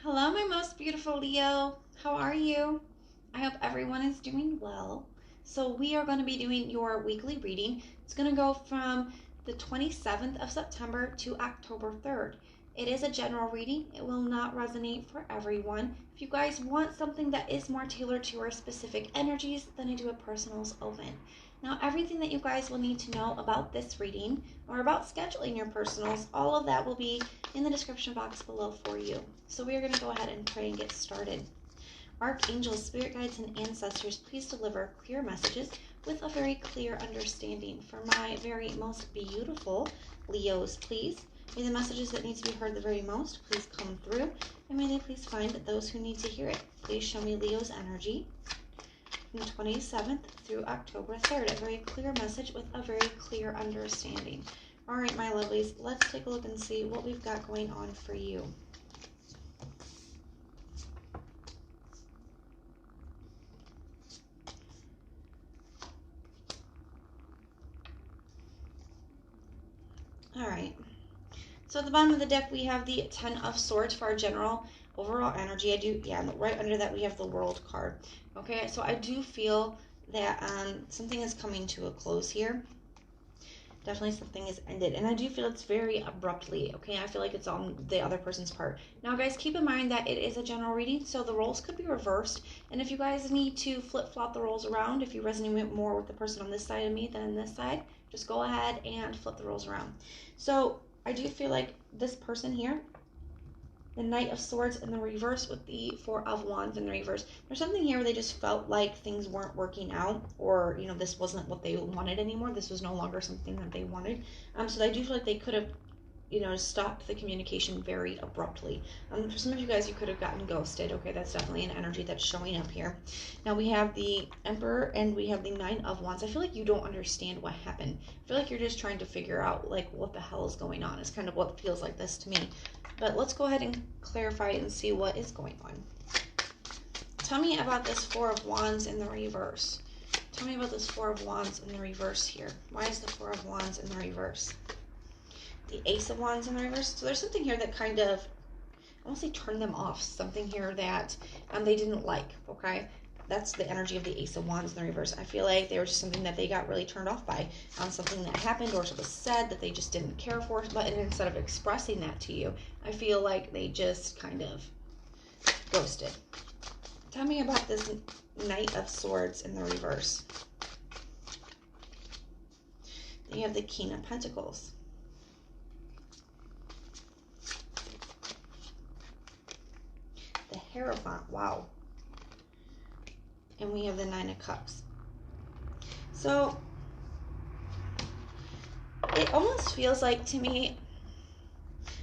Hello, my most beautiful Leo. How are you? I hope everyone is doing well. So, we are going to be doing your weekly reading. It's going to go from the 27th of September to October 3rd. It is a general reading. It will not resonate for everyone. If you guys want something that is more tailored to your specific energies, then I do a personals open. Now, everything that you guys will need to know about this reading or about scheduling your personals, all of that will be in the description box below for you. So we are going to go ahead and pray and get started. Archangels, spirit guides, and ancestors, please deliver clear messages with a very clear understanding. For my very most beautiful Leos, please. May the messages that need to be heard the very most please come through, and may they please find those who need to hear it. Please show me Leo's energy from the 27th through October 3rd. A very clear message with a very clear understanding. All right, my lovelies, let's take a look and see what we've got going on for you. All right. So at the bottom of the deck, we have the Ten of Swords for our general overall energy. Right under that, we have the World card. Okay, so I do feel that something is coming to a close here. Definitely something is ended. And I do feel it's very abruptly, okay? I feel like it's on the other person's part. Now, guys, keep in mind that it is a general reading, so the roles could be reversed. And if you guys need to flip-flop the roles around, if you resonate more with the person on this side of me than on this side, just go ahead and flip the roles around. So I do feel like this person here, the Knight of Swords in the reverse with the Four of Wands in the reverse. There's something here where they just felt like things weren't working out, or, this wasn't what they wanted anymore. This was no longer something that they wanted. So I do feel like they could have, stopped the communication very abruptly. For some of you guys, you could have gotten ghosted. Okay, that's definitely an energy that's showing up here. Now we have the Emperor and we have the Nine of Wands. I feel like you don't understand what happened. I feel like you're just trying to figure out, what the hell is going on. It's kind of what feels like this to me. But let's go ahead and clarify and see what is going on. Tell me about this Four of Wands in the reverse. Tell me about this Four of Wands in the reverse here. Why is the Four of Wands in the reverse? The Ace of Wands in the reverse. So there's something here that kind of, I won't say turn them off. Something here that they didn't like, okay? That's the energy of the Ace of Wands in the reverse. I feel like there was just something that they got really turned off by. Something that happened or was said that they just didn't care for. But instead of expressing that to you, I feel like they just kind of ghosted. Tell me about this Knight of Swords in the reverse. Then you have the King of Pentacles. The Hierophant. Wow. And we have the Nine of Cups. So it almost feels like to me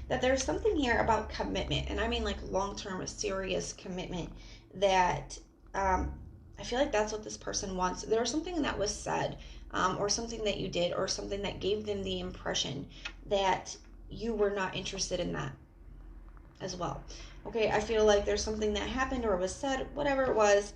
that there's something here about commitment, and I mean like long-term serious commitment, that I feel like that's what this person wants. There was something that was said or something that you did or something that gave them the impression that you were not interested in that as well. Okay, I feel like there's something that happened or was said, whatever it was,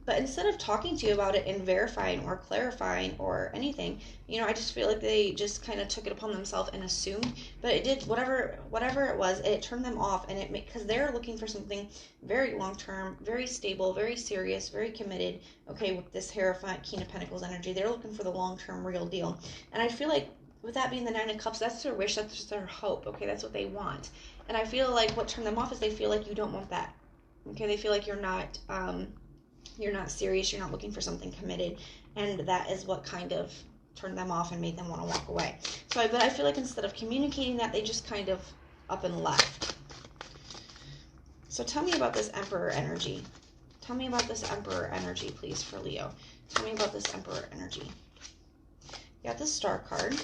but instead of talking to you about it and verifying or clarifying or anything, I just feel like they just kind of took it upon themselves and assumed, but it did, whatever it was, it turned them off, and because they're looking for something very long-term, very stable, very serious, very committed, okay, with this Hierophant, King of Pentacles energy. They're looking for the long-term real deal, and I feel like with that being the Nine of Cups, that's their wish, that's their hope, okay, that's what they want. And I feel like what turned them off is they feel like you don't want that. Okay, they feel like you're not serious, you're not looking for something committed, and that is what kind of turned them off and made them want to walk away. But I feel like instead of communicating that, they just kind of up and left. So tell me about this Emperor energy. Tell me about this Emperor energy, please, for Leo. Tell me about this Emperor energy. You got the Star card.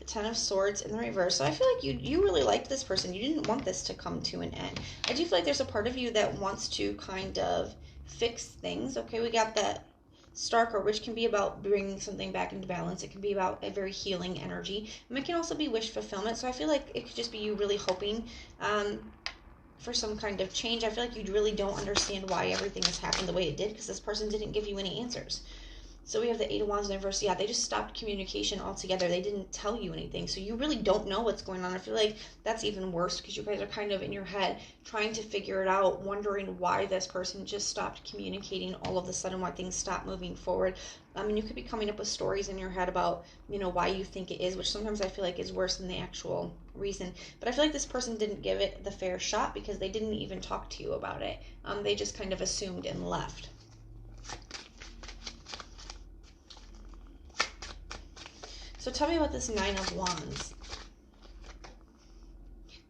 10 of Swords in the reverse. So I feel like you really liked this person. You didn't want this to come to an end. I do feel like there's a part of you that wants to kind of fix things. Okay, we got that Star card, which can be about bringing something back into balance. It can be about a very healing energy. And it can also be wish fulfillment. So I feel like it could just be you really hoping for some kind of change. I feel like you really don't understand why everything has happened the way it did, because this person didn't give you any answers. So we have the Eight of Wands in reverse. Yeah, they just stopped communication altogether. They didn't tell you anything. So you really don't know what's going on. I feel like that's even worse because you guys are kind of in your head trying to figure it out, wondering why this person just stopped communicating all of a sudden, why things stopped moving forward. You could be coming up with stories in your head about, why you think it is, which sometimes I feel like is worse than the actual reason. But I feel like this person didn't give it the fair shot because they didn't even talk to you about it. They just kind of assumed and left. So tell me about this Nine of Wands.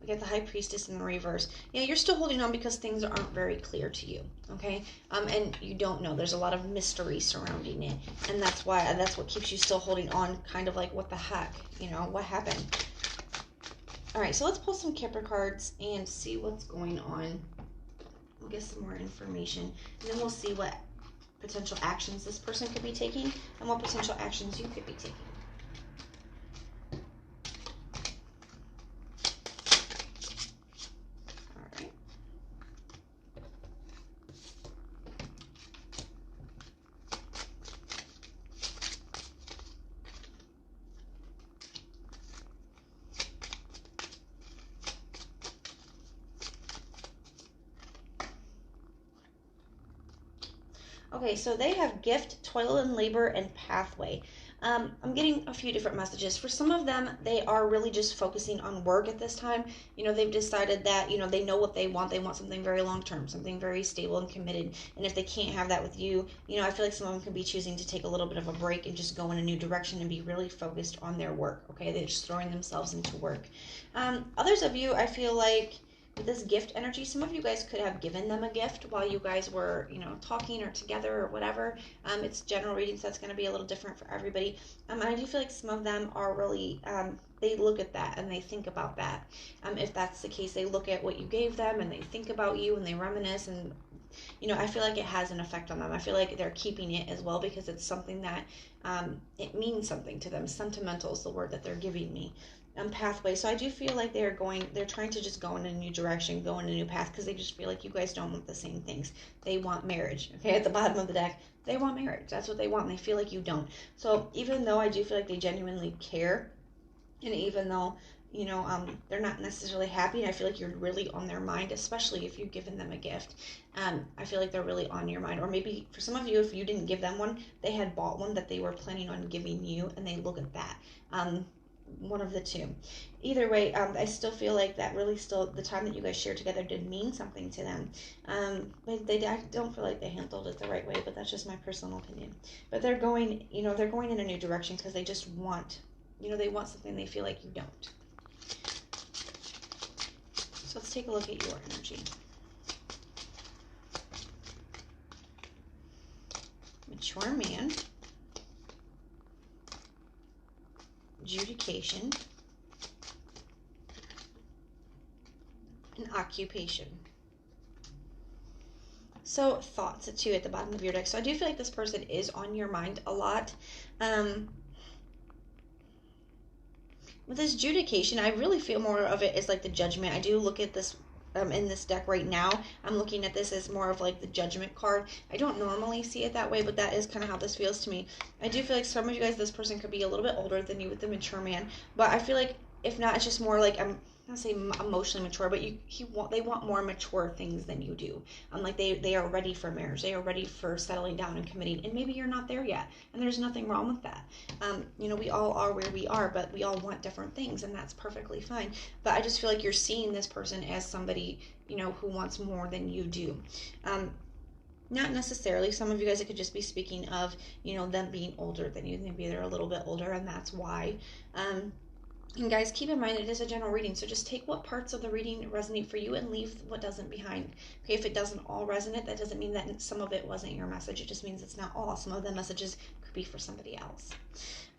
We got the High Priestess in the reverse. Yeah, you're still holding on because things aren't very clear to you, okay? And you don't know. There's a lot of mystery surrounding it. And that's what keeps you still holding on, kind of like, what the heck? What happened? All right, so let's pull some Kipper cards and see what's going on. We'll get some more information. And then we'll see what potential actions this person could be taking and what potential actions you could be taking. Okay, so they have gift, toil and labor, and pathway. I'm getting a few different messages. For some of them, they are really just focusing on work at this time. They've decided that, they know what they want. They want something very long-term, something very stable and committed. And if they can't have that with you, I feel like some of them could be choosing to take a little bit of a break and just go in a new direction and be really focused on their work, okay? They're just throwing themselves into work. Others of you, I feel like, with this gift energy, some of you guys could have given them a gift while you guys were, talking or together or whatever. It's general reading, so that's going to be a little different for everybody. And I do feel like some of them are really, they look at that and they think about that. If that's the case, they look at what you gave them and they think about you and they reminisce, and I feel like it has an effect on them. I feel like they're keeping it as well because it's something that it means something to them. Sentimental is the word that they're giving me. Pathway. So I do feel like they're trying to just go in a new direction, go in a new path, because they just feel like you guys don't want the same things. They want marriage. Okay, at the bottom of the deck, they want marriage. That's what they want, and they feel like you don't. So even though I do feel like they genuinely care, and even though, they're not necessarily happy, and I feel like you're really on their mind, especially if you've given them a gift. I feel like they're really on your mind. Or maybe for some of you, if you didn't give them one, they had bought one that they were planning on giving you, and they look at that. One of the two. Either way, I still feel like that really still, the time that you guys shared together did mean something to them. But I don't feel like they handled it the right way, but that's just my personal opinion. But they're going, they're going in a new direction because they just want, they want something they feel like you don't. So let's take a look at your energy. Mature man. Adjudication, and occupation. So thoughts too at the bottom of your deck. So I do feel like this person is on your mind a lot. With this adjudication, I really feel more of it as like the judgment. I do look at this in this deck right now. I'm looking at this as more of like the judgment card. I don't normally see it that way, but that is kind of how this feels to me. I do feel like some of you guys, this person could be a little bit older than you with the mature man, but I feel like if not, it's just more like, I'm not saying emotionally mature, but they want more mature things than you do. Like they are ready for marriage. They are ready for settling down and committing, and maybe you're not there yet, and there's nothing wrong with that. We all are where we are, but we all want different things, and that's perfectly fine. But I just feel like you're seeing this person as somebody, who wants more than you do. Not necessarily. Some of you guys, it could just be speaking of, them being older than you. Maybe they're a little bit older, and that's why. And guys, keep in mind, it is a general reading, so just take what parts of the reading resonate for you and leave what doesn't behind. Okay, if it doesn't all resonate, that doesn't mean that some of it wasn't your message. It just means it's not all. Some of the messages could be for somebody else.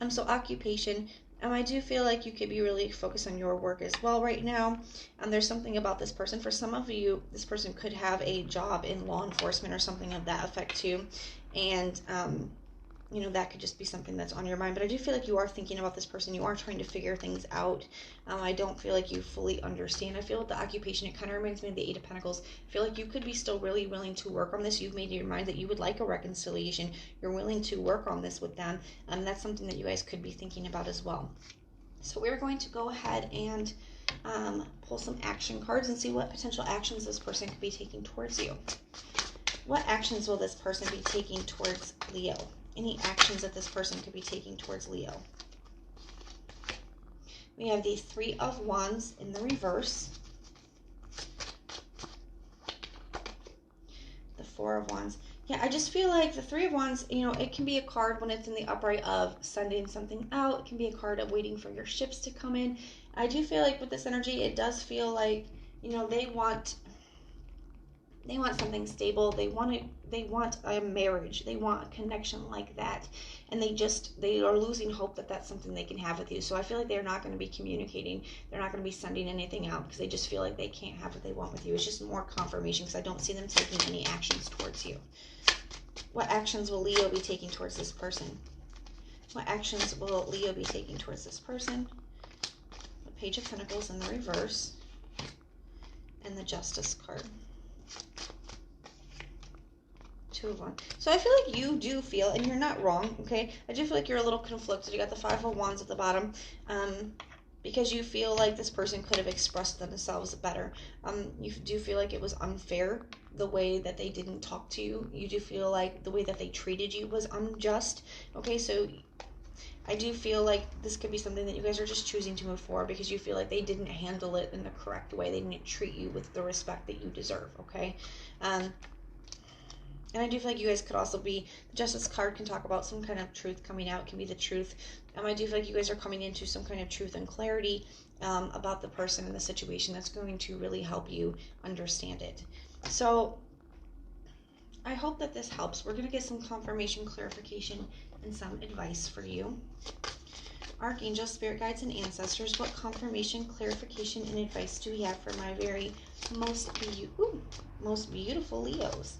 So occupation, I do feel like you could be really focused on your work as well right now. There's something about this person. For some of you, this person could have a job in law enforcement or something of that effect too. And you know, that could just be something that's on your mind. But I do feel like you are thinking about this person. You are trying to figure things out. I don't feel like you fully understand. I feel with the occupation, it kind of reminds me of the Eight of Pentacles. I feel like you could be still really willing to work on this. You've made your mind that you would like a reconciliation. You're willing to work on this with them. That's something that you guys could be thinking about as well. So we're going to go ahead and pull some action cards and see what potential actions this person could be taking towards you. What actions will this person be taking towards Leo? Any actions that this person could be taking towards Leo? We have the Three of Wands in the reverse. The Four of Wands. Yeah, I just feel like the Three of Wands, you know, it can be a card when it's in the upright of sending something out. It can be a card of waiting for your ships to come in. I do feel like with this energy, it does feel like, you know, they want something stable. They want a marriage. They want a connection like that. And they are losing hope that that's something they can have with you. So I feel like they're not going to be communicating. They're not going to be sending anything out because they just feel like they can't have what they want with you. It's just more confirmation because I don't see them taking any actions towards you. What actions will Leo be taking towards this person? What actions will Leo be taking towards this person? The Page of Pentacles in the reverse. And the Justice card. Two of Wands. So I feel like you do feel, and you're not wrong, okay? I do feel like you're a little conflicted. You got the Five of Wands at the bottom. Because you feel like this person could have expressed themselves better. You do feel like it was unfair the way that they didn't talk to you. You do feel like the way that they treated you was unjust. Okay, so I do feel like this could be something that you guys are just choosing to move forward because you feel like they didn't handle it in the correct way. They didn't treat you with the respect that you deserve, okay? And I do feel like you guys could also be, the Justice card can talk about some kind of truth coming out. It can be the truth. I do feel like you guys are coming into some kind of truth and clarity about the person and the situation that's going to really help you understand it. So I hope that this helps. We're going to get some confirmation, clarification, and some advice for you. Archangels, spirit guides, and ancestors, what confirmation, clarification, and advice do we have for my very most beautiful Leos?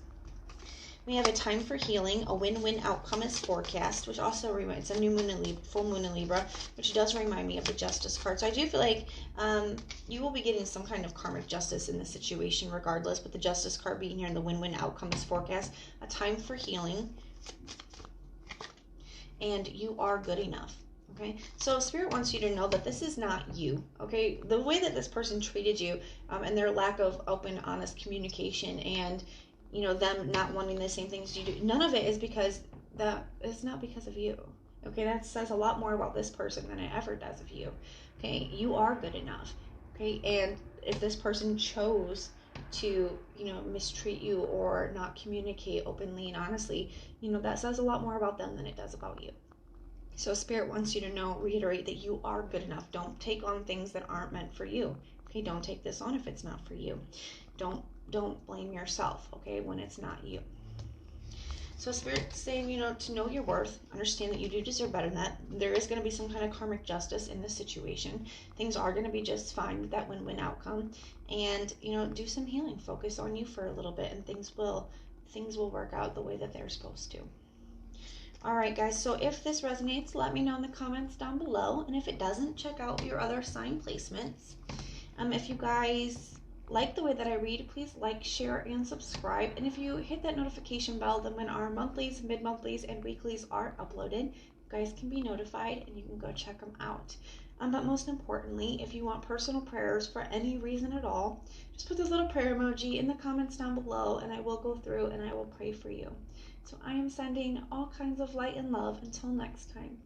We have a time for healing, a win-win outcome is forecast, which also reminds, a new moon in Libra, full moon in Libra, which does remind me of the Justice card. So I do feel like you will be getting some kind of karmic justice in this situation regardless, but the Justice card being here and the win-win outcome is forecast, a time for healing, and you are good enough. Okay, so Spirit wants you to know that this is not you, okay? The way that this person treated you and their lack of open, honest communication and, you know, them not wanting the same things you do, none of it is because it's not because of you, okay? That says a lot more about this person than it ever does of you, okay? You are good enough, okay? And if this person chose to, you know, mistreat you or not communicate openly and honestly, you know, that says a lot more about them than it does about you. So Spirit wants you to know, reiterate that you are good enough. Don't take on things that aren't meant for you. Okay, don't take this on if it's not for you. Don't blame yourself, okay, when it's not you. So Spirit's saying, you know, to know your worth, understand that you do deserve better than that. There is going to be some kind of karmic justice in this situation. Things are going to be just fine with that win-win outcome. And, you know, do some healing. Focus on you for a little bit and things will work out the way that they're supposed to. Alright guys, so if this resonates, let me know in the comments down below. And if it doesn't, check out your other sign placements. If you guys like the way that I read, please like, share, and subscribe. And if you hit that notification bell, then when our monthlies, mid-monthlies, and weeklies are uploaded, you guys can be notified and you can go check them out. But most importantly, if you want personal prayers for any reason at all, just put this little prayer emoji in the comments down below and I will go through and I will pray for you. So I am sending all kinds of light and love until next time.